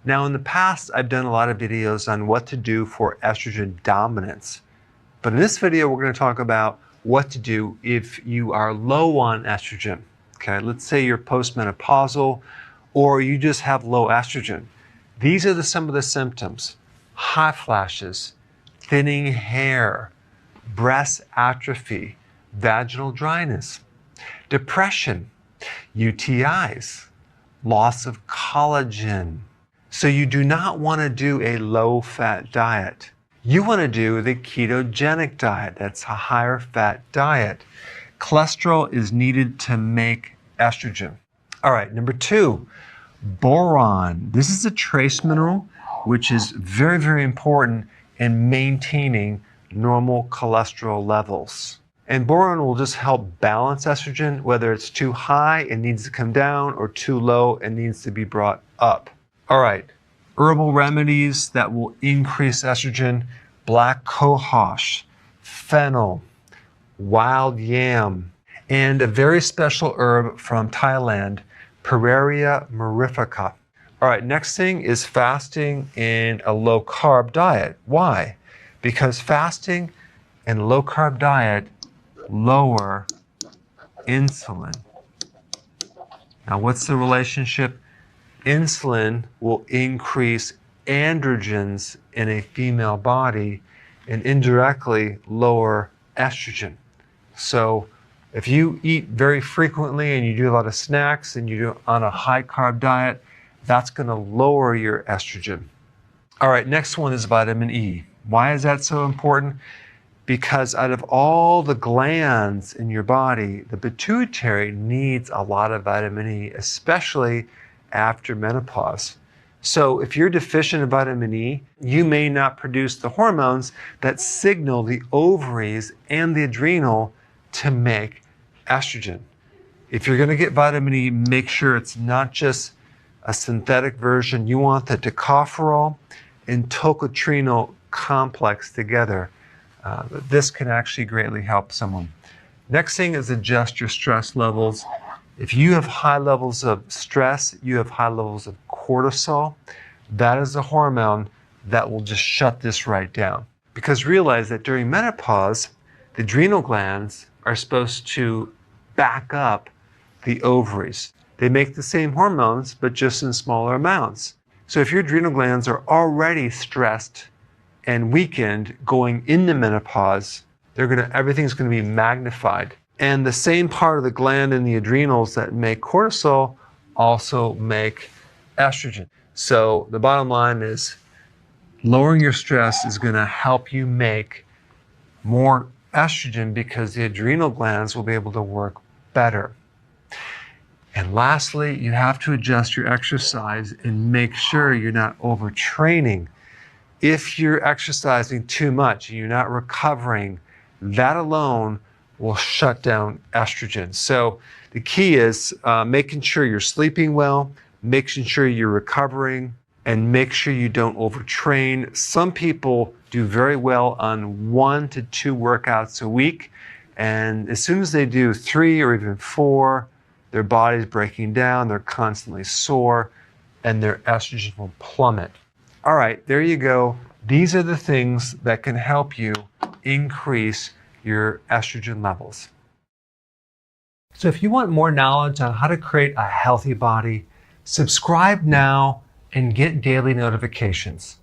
Now, in the past, I've done a lot of videos on what to do for estrogen dominance. But in this video, we're going to talk about what to do if you are low on estrogen. Okay, let's say you're postmenopausal or you just have low estrogen. These are some of the symptoms: hot flashes, thinning hair, breast atrophy, vaginal dryness, depression, UTIs, loss of collagen. So you do not want to do a low-fat diet. You want to do the ketogenic diet. That's a higher fat diet. Cholesterol is needed to make estrogen. All right, number 2, boron. This is a trace mineral which is very, very important in maintaining normal cholesterol levels. And boron will just help balance estrogen, whether it's too high and needs to come down or too low and needs to be brought up. All right, herbal remedies that will increase estrogen: black cohosh, fennel, wild yam, and a very special herb from Thailand, Puraria mirifica. All right, next thing is fasting in a low-carb diet. Why? Because fasting and a low-carb diet lower insulin. Now, what's the relationship? Insulin will increase androgens in a female body and indirectly lower estrogen. So if you eat very frequently and you do a lot of snacks and you do on a high carb diet, that's going to lower your estrogen. All right, next one is vitamin E. Why is that so important? Because out of all the glands in your body, the pituitary needs a lot of vitamin E, especially after menopause. So if you're deficient in vitamin E, you may not produce the hormones that signal the ovaries and the adrenal to make estrogen. If you're going to get vitamin E, make sure it's not just a synthetic version. You want the tocopherol and tocotrienol complex together. This can actually greatly help someone. Next thing is adjust your stress levels. If you have high levels of stress, you have high levels of cortisol. That is a hormone that will just shut this right down. Because realize that during menopause, the adrenal glands are supposed to back up the ovaries. They make the same hormones, but just in smaller amounts. So if your adrenal glands are already stressed and weakened going into menopause, everything's going to be magnified. And the same part of the gland in the adrenals that make cortisol also make estrogen. So the bottom line is lowering your stress is going to help you make more estrogen because the adrenal glands will be able to work better. And lastly, you have to adjust your exercise and make sure you're not overtraining. If you're exercising too much and you're not recovering, that alone will shut down estrogen. So the key is making sure you're sleeping well, making sure you're recovering, and make sure you don't overtrain. Some people do very well on 1 to 2 workouts a week, and as soon as they do 3 or even 4, their body's breaking down, they're constantly sore, and their estrogen will plummet. All right, there you go. These are the things that can help you increase your estrogen levels. So if you want more knowledge on how to create a healthy body, subscribe now and get daily notifications.